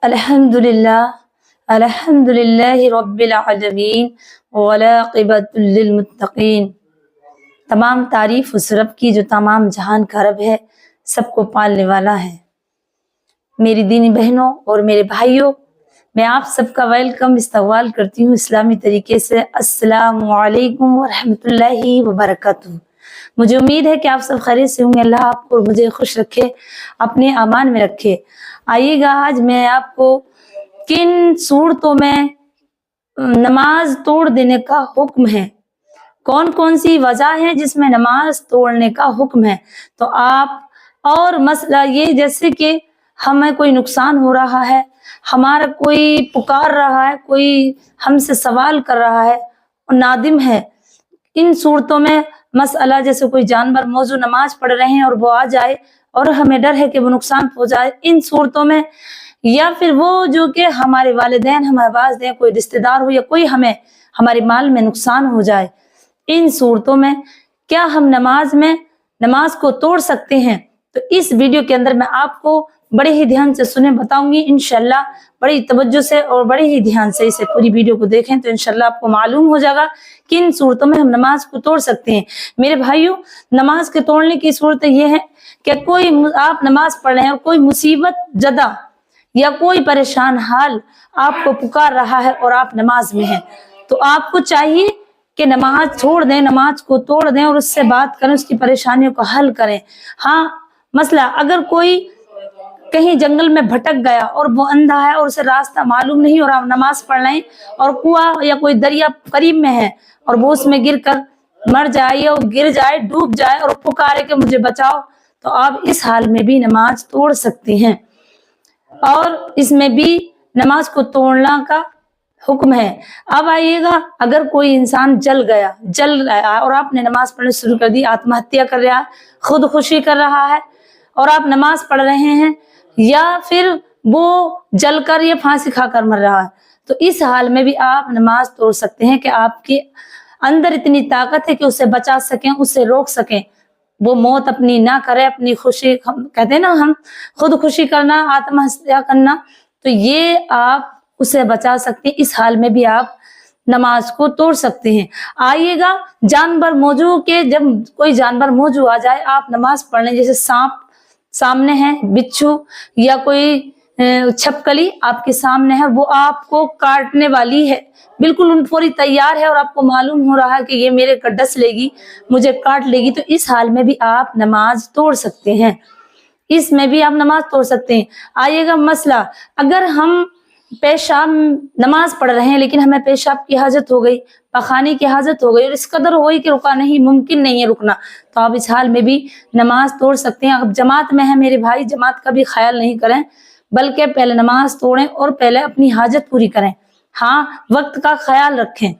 الحمدللہ رب العالمین والعاقبۃ للمتقین۔ تمام تعریف اس رب کی جو تمام جہان کا رب ہے، سب کو پالنے والا ہے۔ میری دینی بہنوں اور میرے بھائیوں، میں آپ سب کا ویلکم استقبال کرتی ہوں اسلامی طریقے سے۔ السلام علیکم ورحمۃ اللہ وبرکاتہ۔ مجھے امید ہے کہ آپ سب خیریت سے ہوں گے۔ اللہ آپ کو مجھے خوش رکھے، اپنے امان میں رکھے۔ آئیے گا، آج میں آپ کو کن صورتوں میں نماز توڑ دینے کا حکم ہے، کون کون سی وجہ ہے جس میں نماز توڑنے کا حکم ہے۔ تو آپ اور مسئلہ یہ، جیسے کہ ہمیں کوئی نقصان ہو رہا ہے، ہمارا کوئی پکار رہا ہے، کوئی ہم سے سوال کر رہا ہے، نادم ہے، ان صورتوں میں مسئلہ جیسے کوئی جانور موضوع نماز پڑھ رہے ہیں اور وہ آ جائے اور ہمیں ڈر ہے کہ وہ نقصان پہنچ جائے، ان صورتوں میں، یا پھر وہ جو کہ ہمارے والدین ہمیں آواز دیں، کوئی رشتہ دار ہو یا کوئی ہمیں ہمارے مال میں نقصان ہو جائے، ان صورتوں میں کیا ہم نماز کو توڑ سکتے ہیں؟ تو اس ویڈیو کے اندر میں آپ کو بڑے ہی دھیان سے سنیں بتاؤں گی انشاءاللہ، بڑی توجہ سے اور بڑے ہی دھیان سے اسے پوری ویڈیو کو دیکھیں تو انشاءاللہ آپ کو معلوم ہو جائے گا کہ ان صورتوں میں ہم نماز کو توڑ سکتے ہیں۔ میرے بھائیوں، نماز کے توڑنے کی صورت یہ ہے کہ آپ نماز پڑھ رہے ہیں اور کوئی مصیبت زدہ یا کوئی پریشان حال آپ کو پکار رہا ہے اور آپ نماز میں ہیں، تو آپ کو چاہیے کہ نماز چھوڑ دیں، نماز کو توڑ دیں اور اس سے بات کریں، اس کی پریشانیوں کو حل کریں۔ ہاں، مسئلہ اگر کوئی کہیں جنگل میں بھٹک گیا اور وہ اندھا ہے اور اسے راستہ معلوم نہیں اور آپ نماز پڑھ رہے ہیں اور کنواں یا کوئی دریا قریب میں ہے اور وہ اس میں گر کر مر جائے یا گر جائے، ڈوب جائے اور پکارے کہ مجھے بچاؤ، تو آپ اس حال میں بھی نماز توڑ سکتے ہیں۔ اور اس میں بھی نماز کو توڑنا کا حکم ہے۔ اب آئیے گا، اگر کوئی انسان جل رہا اور آپ نے نماز پڑھنا شروع کر دی، آتم ہتیا کر رہا ہے، خودکشی کر رہا ہے اور آپ نماز پڑھ رہے ہیں، یا پھر وہ جل کر یا پھانسی کھا کر مر رہا ہے، تو اس حال میں بھی آپ نماز توڑ سکتے ہیں کہ آپ کے اندر اتنی طاقت ہے کہ اسے بچا سکیں، اسے روک سکیں، وہ موت اپنی نہ کرے، اپنی خوشی، کہتے ہیں نا ہم خودکشی کرنا، آتم ہتیا کرنا، تو یہ آپ اسے بچا سکتے ہیں۔ اس حال میں بھی آپ نماز کو توڑ سکتے ہیں۔ آئیے گا، جانور موضوع کے، جب کوئی جانور موضوع آ جائے، آپ نماز پڑھنے، جیسے سانپ سامنے ہے، بچھو یا کوئی چھپکلی آپ کے سامنے ہے، وہ آپ کو کاٹنے والی ہے، بالکل پوری تیار ہے اور آپ کو معلوم ہو رہا ہے کہ یہ میرے کو ڈس لے گی، مجھے کاٹ لے گی، تو اس حال میں بھی آپ نماز توڑ سکتے ہیں، اس میں بھی آپ نماز توڑ سکتے ہیں۔ آئیے گا مسئلہ، اگر ہم پیشاب نماز پڑھ رہے ہیں لیکن ہمیں پیشاب کی حاجت ہو گئی، پخانے کی حاجت ہو گئی اور اس قدر ہوئی کہ رکا نہیں، ممکن نہیں ہے رکنا، تو آپ اس حال میں بھی نماز توڑ سکتے ہیں۔ اب جماعت میں ہے میرے بھائی، جماعت کا بھی خیال نہیں کریں، بلکہ پہلے نماز توڑیں اور پہلے اپنی حاجت پوری کریں، ہاں وقت کا خیال رکھیں۔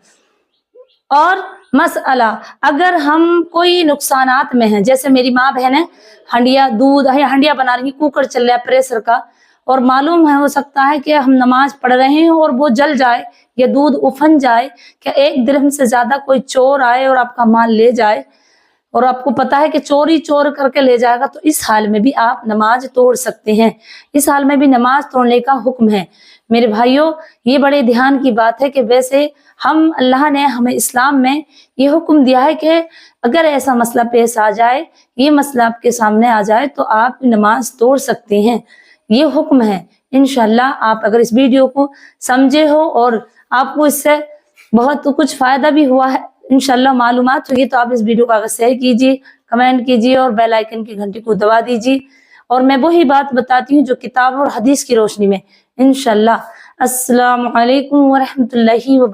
اور مسئلہ، اگر ہم کوئی نقصانات میں ہیں، جیسے میری ماں بہنیں ہنڈیا بنا رہی ہیں، کوکر چل رہا ہے پریشر کا، اور معلوم ہے، ہو سکتا ہے کہ ہم نماز پڑھ رہے ہیں اور وہ جل جائے یا دودھ افن جائے، کہ 1 درہم سے زیادہ کوئی چور آئے اور آپ کا مال لے جائے، اور آپ کو پتا ہے کہ چور کر کے لے جائے گا، تو اس حال میں بھی آپ نماز توڑ سکتے ہیں، اس حال میں بھی نماز توڑنے کا حکم ہے۔ میرے بھائیوں، یہ بڑے دھیان کی بات ہے کہ ویسے اللہ نے ہمیں اسلام میں یہ حکم دیا ہے کہ اگر ایسا مسئلہ پیش آ جائے، یہ مسئلہ آپ کے سامنے آ جائے، تو آپ نماز توڑ سکتے ہیں، یہ حکم ہے۔ انشاءاللہ آپ اگر اس ویڈیو کو سمجھے ہو اور آپ کو اس سے بہت کچھ فائدہ بھی ہوا ہے، انشاءاللہ معلومات ہوگی، تو آپ اس ویڈیو کو اگر شیئر کیجیے، کمنٹ کیجیے اور بیل آئیکن کی گھنٹی کو دبا دیجیے، اور میں وہی بات بتاتی ہوں جو کتاب اور حدیث کی روشنی میں، انشاءاللہ۔ السلام علیکم ورحمۃ اللہ وبرکاتہ۔